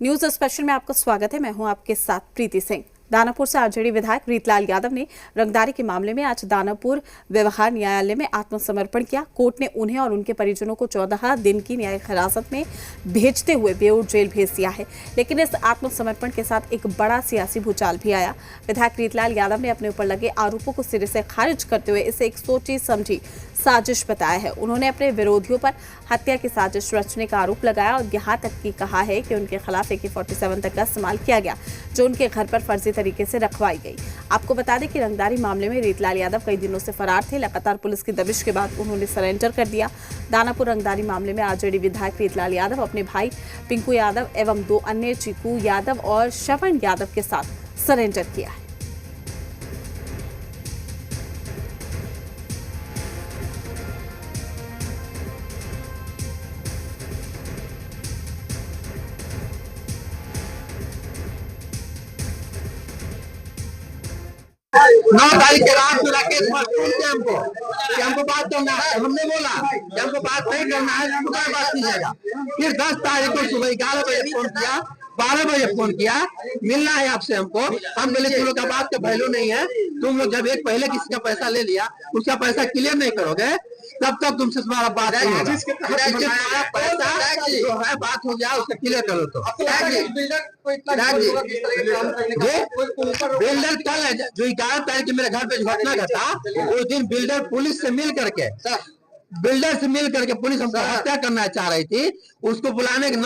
News special में आपका स्वागत है। मैं हूं आपके साथ प्रीति सिंह। दानापुर से आरजेडी विधायक रीतलाल यादव ने रंगदारी के मामले में आज दानापुर व्यवहार न्यायालय में आत्मसमर्पण किया। कोर्ट ने उन्हें और उनके परिजनों को 14 दिन की न्यायिक हिरासत में भेजते हुए बेऊर जेल भेज दिया है। लेकिन इस आत्मसमर्पण के साथ एक बड़ा सियासी भूचाल भी आया। विधायक रीतलाल यादव ने अपने ऊपर लगे आरोपों को सिरे से खारिज करते हुए इसे एक सोची समझी साजिश बताया है। उन्होंने अपने विरोधियों पर हत्या की साजिश रचने का आरोप लगाया और यहाँ तक कि कहा है कि उनके खिलाफ AK-47 तक का इस्तेमाल किया गया, जो उनके घर पर फर्जी तरीके से रखवाई गई। आपको बता दें कि रंगदारी मामले में रीतलाल यादव कई दिनों से फरार थे। लगातार पुलिस की दबिश के बाद उन्होंने सरेंडर कर दिया। दानापुर रंगदारी मामले में आरजेडी विधायक रीतलाल यादव अपने भाई पिंकू यादव एवं 2 अन्य चीकू यादव और श्रवण यादव के साथ सरेंडर किया है। नौ तारीख के रात में राकेश फोन किया हमको बात करना है। हमने बोला कि हमको बात नहीं करना है, हमको बात कीजिएगा। फिर 10 तारीख को सुबह 11 बजे फोन किया, 12 बजे फोन किया, मिलना है आपसे हमको। हम बोले तुम लोग का बात का वैल्यू नहीं है। तुम लोग जब एक पहले किसी का पैसा ले लिया, उसका पैसा क्लियर नहीं करोगे, तब तक तुमसे तुम्हारा बात नहीं होगा। पैसा जो है बात हो गया, उसका क्लियर करो। तो बिल्डर कल जो 11 तारीख मेरे घर पे घटना घटा, उस दिन बिल्डर पुलिस से मिल करके पुलिस हमको हत्या करना चाह रही थी। उसको बुलाने के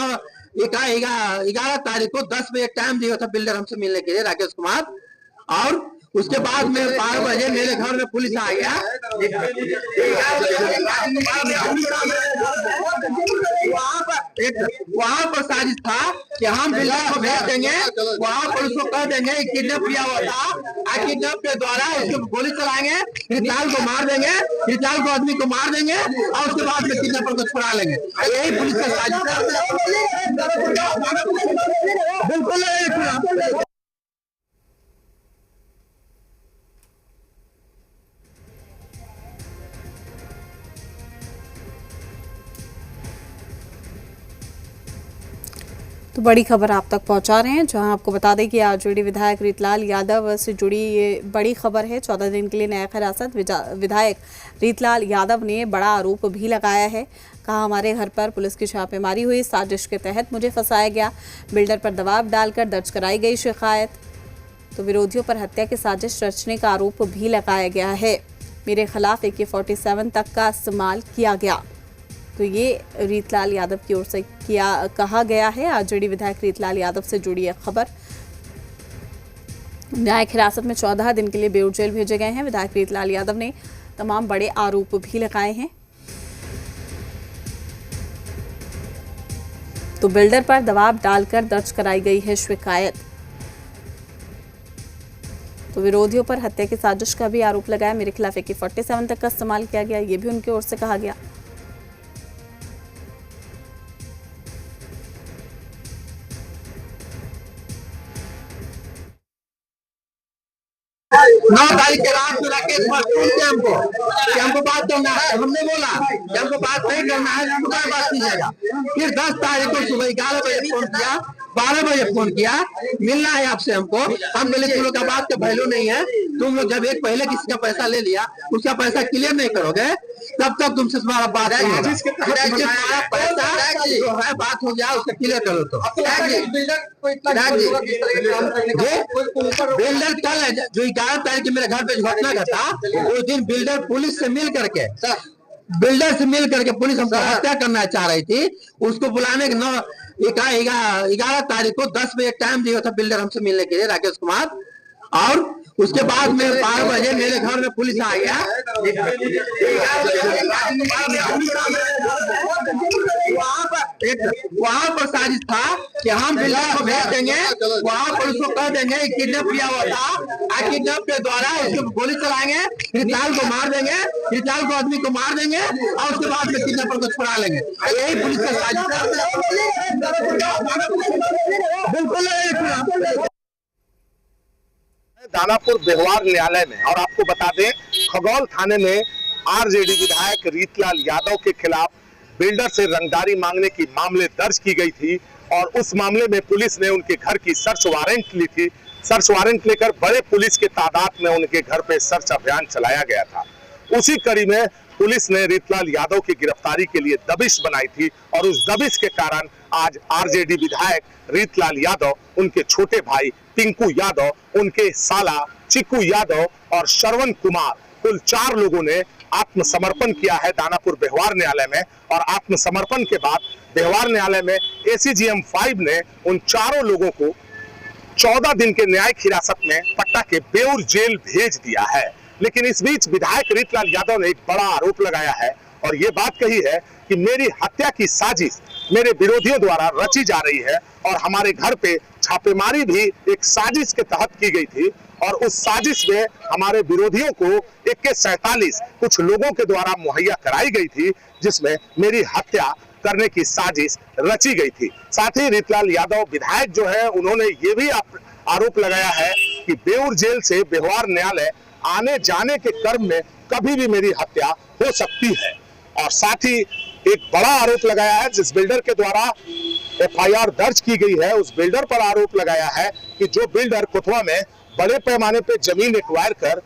11 तारीख को 10 बजे टाइम दिया था बिल्डर हमसे मिलने के लिए, राकेश कुमार। और उसके बाद में 12 बजे मेरे घर में पुलिस आ गया। वहाँ पर साजिश था कि हम बिल्डर को भेज देंगे, वहाँ पर उसको कह देंगे किडनैप किया हुआ था, किडनैप के द्वारा उसको गोली चलाएंगे, रीतलाल को मार देंगे, रीतलाल को आदमी को मार देंगे और उसके बाद में किडनैपर को छुड़ा लेंगे। यही पुलिस का साजिश है। बिल्कुल तो बड़ी खबर आप तक पहुंचा रहे हैं, जहां आपको बता दें कि आरजेडी विधायक रीतलाल यादव से जुड़ी ये बड़ी खबर है। 14 दिन के लिए न्यायिक हिरासत। विधायक रीतलाल यादव ने बड़ा आरोप भी लगाया है। कहा, हमारे घर पर पुलिस की छापेमारी हुई, साजिश के तहत मुझे फंसाया गया, बिल्डर पर दबाव डालकर दर्ज कराई गई शिकायत। तो विरोधियों पर हत्या की साजिश रचने का आरोप भी लगाया गया है। मेरे खिलाफ AK-47 तक का इस्तेमाल किया गया। तो ये रीतलाल यादव की ओर से कहा गया है। आरजेडी विधायक रीतलाल यादव से जुड़ी है खबर। न्यायिक हिरासत में 14 दिन के लिए बेऊर जेल भेजे गए हैं। विधायक रीतलाल यादव ने तमाम बड़े आरोप भी लगाए हैं। तो बिल्डर पर दबाव डालकर दर्ज कराई गई है शिकायत। तो विरोधियों पर हत्या की साजिश का भी आरोप लगाया। मेरे खिलाफ AK-47 तक का इस्तेमाल किया गया, ये भी उनकी ओर से कहा गया। नौ तारीख के रात में राकेश फोन किया हमको बात करना है। हमने बोला कि हमको बात नहीं करना है, हमको बात कीजिएगा। फिर 10 तारीख को सुबह 11 बजे फोन किया, 12 बजे फोन किया, मिलना है आपसे हमको। हम बोले तुम लोग का बात का वैल्यू नहीं है। तुम लोग जब एक पहले किसी का पैसा ले लिया, उसका पैसा क्लियर नहीं करोगे, तब तक तुमसे तुम्हारा बात नहीं होगा। पैसा जो है बात हो गया, उसका क्लियर करो। तो बिल्डर कल जो 11 तारीख मेरे घर पे घटना घटा, उस दिन बिल्डर पुलिस से मिल करके पुलिस हमको हत्या करना चाह रही थी। उसको बुलाने के 11 तारीख को 10 बजे टाइम दिया था बिल्डर हमसे मिलने के लिए, राकेश कुमार। और उसके बाद में 12 बजे मेरे घर में पुलिस आ गया। वहाँ पर साजिश था कि हम बिल्डर को भेज देंगे, वहाँ पर उसको कह देंगे किडनैप किया हुआ था, किडनैप के द्वारा उसको गोली चलाएंगे, रीतलाल को मार देंगे, रीतलाल को आदमी को मार देंगे और उसके बाद में किडनैपर को छुड़ा लेंगे। यही पुलिस का साजिश है। बिल्कुल दानापुर व्यवहार न्यायालय में। और आपको बता दें, खगौल थाने में आरजेडी विधायक रीतलाल यादव के खिलाफ बिल्डर से रंगदारी मांगने की मामले दर्ज की गई थी और उस मामले में पुलिस ने उनके घर की सर्च वारंट ली थी। सर्च वारंट लेकर बड़े पुलिस के तादाद में उनके घर पे सर्च अभियान चलाया गया था। उसी कड़ी में पुलिस ने रीतलाल यादव की गिरफ्तारी के लिए दबिश बनाई थी और उस दबिश के कारण आज आरजेडी विधायक रीतलाल यादव, उनके छोटे भाई टिंकू यादव, उनके साला चिक्कू यादव और श्रवण कुमार, कुल 4 लोगों ने आत्मसमर्पण किया है दानापुर व्यवहार न्यायालय में। और आत्मसमर्पण के बाद व्यवहार न्यायालय में एसीजीएम 5 ने उन चारों लोगों को 14 दिन के न्यायिक हिरासत में पटना के बेउर जेल भेज दिया है। लेकिन इस बीच विधायक रीतलाल यादव ने एक बड़ा आरोप लगाया है और ये बात कही है कि मेरी हत्या की साजिश मेरे विरोधियों द्वारा रची जा रही है और हमारे घर पे छापेमारी भी एक साजिश के तहत की गई थी और उस साजिश में हमारे विरोधियों को AK-47 कुछ लोगों के द्वारा मुहैया कराई गई थी, जिसमें मेरी हत्या करने की साजिश रची गई थी। साथ ही रीतलाल यादव विधायक जो है, उन्होंने ये भी आरोप लगाया है कि बेउर जेल से व्यवहार न्यायालय आने जाने के क्रम में कभी भी मेरी हत्या हो सकती है। और साथ ही एक बड़ा आरोप लगाया है, जिस बिल्डर के द्वारा FIR दर्ज की गई है, उस बिल्डर पर आरोप लगाया है कि जो बिल्डर कुथवा में बड़े पैमाने पे जमीन एक्वायर कर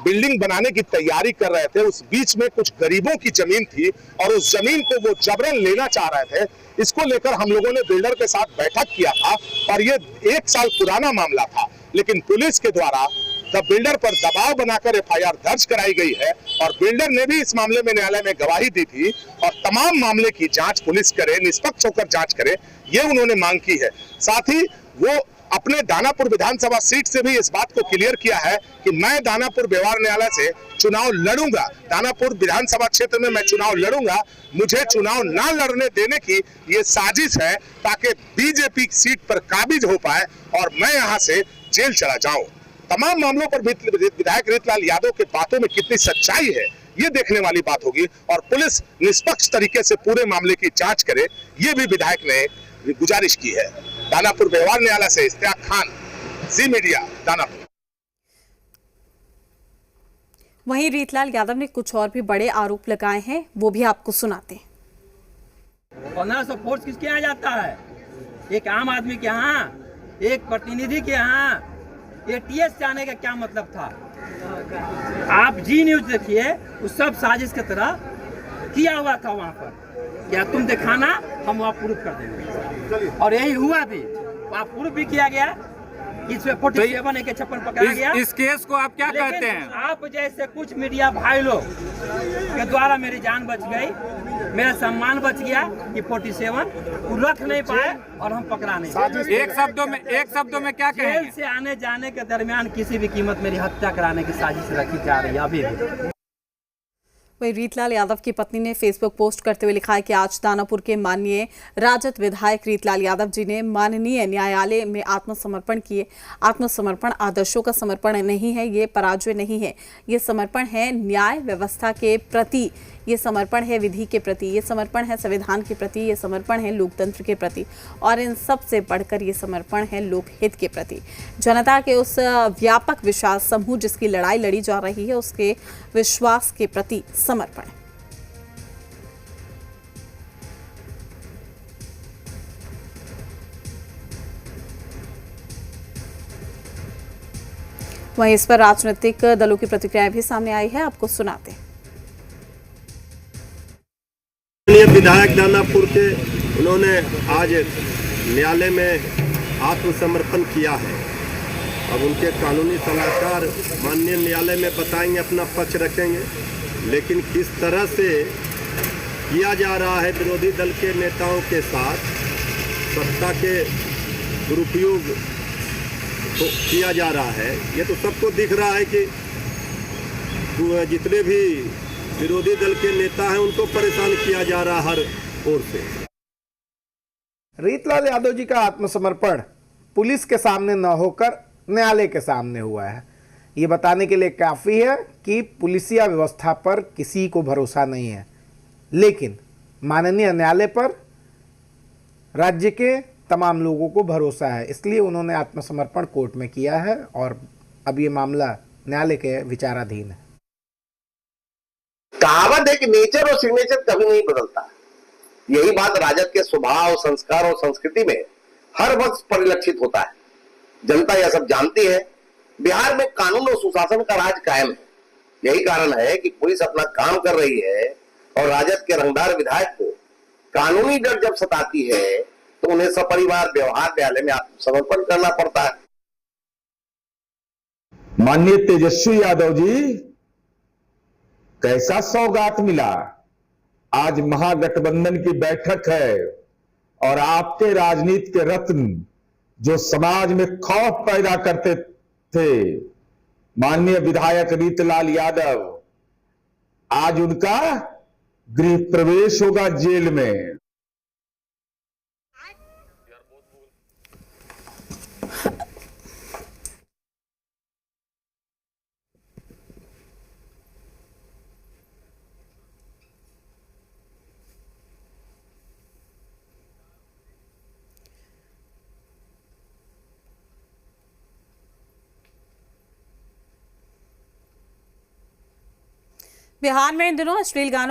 बिल्डिंग बनाने की तैयारी कर रहे थे, उस बीच में कुछ गरीबों की जमीन थी और उस जमीन को वो जबरन लेना चाह रहे थे। इसको लेकर हम लोगों ने बिल्डर के साथ बैठक किया था और ये 1 साल पुराना मामला था, लेकिन पुलिस के द्वारा तब बिल्डर पर दबाव बनाकर FIR दर्ज कराई गई है और बिल्डर ने भी इस मामले में न्यायालय में गवाही दी थी और तमाम मामले की जांच पुलिस करे, निष्पक्ष होकर जांच करे, ये उन्होंने मांग की है। साथ ही वो अपने दानापुर विधानसभा सीट से भी इस बात को क्लियर किया है कि मैं दानापुर व्यवहार न्यायालय से चुनाव लड़ूंगा, दानापुर विधानसभा क्षेत्र में मैं चुनाव लड़ूंगा। मुझे चुनाव ना लड़ने देने की ये साजिश है ताकि बीजेपी सीट पर काबिज हो पाए और मैं यहाँ से जेल चला जाऊं। तमाम मामलों पर विधायक रीतलाल यादव के बातों में कितनी सच्चाई है, ये देखने वाली बात होगी और पुलिस निष्पक्ष तरीके से पूरे मामले की जांच करे, ये भी विधायक ने गुजारिश की है। दानापुर व्यवहार न्यायालय से इश्तियाक खान, जी मीडिया, दानापुर। वहीं रीतलाल यादव ने कुछ और भी बड़े आरोप लगाए हैं, वो भी आपको सुनाते हैं। 1500 फोर्स किसके यहाँ जाता है? एक आम आदमी के यहाँ, एक प्रतिनिधि के यहाँ ATS जाने का क्या मतलब था? आप जी न्यूज देखिए, उस सब साजिश की तरह किया हुआ था वहाँ पर। क्या तुम दिखाना, हम वहाँ प्रूफ कर देंगे और यही हुआ भी। वहाँ प्रूफ भी किया गया, इसमें 47 AK-56 पकड़ा गया। इस केस को आप क्या कहते हैं? आप जैसे कुछ मीडिया भाई लोग के द्वारा मेरी जान बच गई, मेरा सम्मान बच गया कि 47 वो रख नहीं पाए और हम पकड़ा नहीं पाए। एक शब्दों में क्या जेल कहेंगे? से आने जाने के दरमियान किसी भी कीमत मेरी हत्या कराने की साजिश रखी जा रही है अभी भी। वहीं रीतलाल यादव की पत्नी ने फेसबुक पोस्ट करते हुए लिखा है कि आज दानापुर के माननीय राजद विधायक रीतलाल यादव जी ने माननीय न्यायालय में आत्मसमर्पण किए। आत्मसमर्पण आदर्शों का समर्पण नहीं है, ये पराजय नहीं है, ये समर्पण है न्याय व्यवस्था के प्रति, ये समर्पण है विधि के प्रति, ये समर्पण है संविधान के प्रति, ये समर्पण है लोकतंत्र के प्रति और इन सब से बढ़कर ये समर्पण है लोकहित के प्रति। जनता के उस व्यापक विश्वास समूह जिसकी लड़ाई लड़ी जा रही है, उसके विश्वास के प्रति समर्पण। वहीं इस पर राजनीतिक दलों की प्रतिक्रियाएं भी सामने आई है, आपको सुनाते हैं। विधायक दानापुर के उन्होंने आज न्यायालय में आत्मसमर्पण किया है। अब उनके कानूनी सलाहकार माननीय न्यायालय में बताएंगे, अपना पक्ष रखेंगे, लेकिन किस तरह से किया जा रहा है विरोधी दल के नेताओं के साथ सत्ता के दुरुपयोग तो किया जा रहा है, ये तो सबको दिख रहा है कि जितने भी विरोधी दल के नेता हैं उनको परेशान किया जा रहा हर ओर से। रीतलाल यादव जी का आत्मसमर्पण पुलिस के सामने न होकर न्यायालय के सामने हुआ है। ये बताने के लिए काफी है कि पुलिसिया व्यवस्था पर किसी को भरोसा नहीं है, लेकिन माननीय न्यायालय पर राज्य के तमाम लोगों को भरोसा है, इसलिए उन्होंने आत्मसमर्पण कोर्ट में किया है और अब ये मामला न्यायालय के विचाराधीन है। कहावत है कि नेचर और सिग्नेचर कभी नहीं बदलता। यही बात राजद के स्वभाव, संस्कार और संस्कृति में हर वक्त परिलक्षित होता है। जनता यह सब जानती है। बिहार में कानून और सुशासन का राज कायम है। यही कारण है कि पुलिस अपना काम कर रही है और राजद के रंगदार विधायक को कानूनी डर जब सताती है तो उन्हें सपरिवार व्यवहार न्यायालय में आत्मसमर्पण करना पड़ता है। माननीय तेजस्वी यादव जी, कैसा सौगात मिला। आज महागठबंधन की बैठक है और आपके राजनीति के रत्न जो समाज में खौफ पैदा करते थे, माननीय विधायक रीतलाल यादव, आज उनका गृह प्रवेश होगा जेल में। बिहार में इन दिनों अश्लील गानों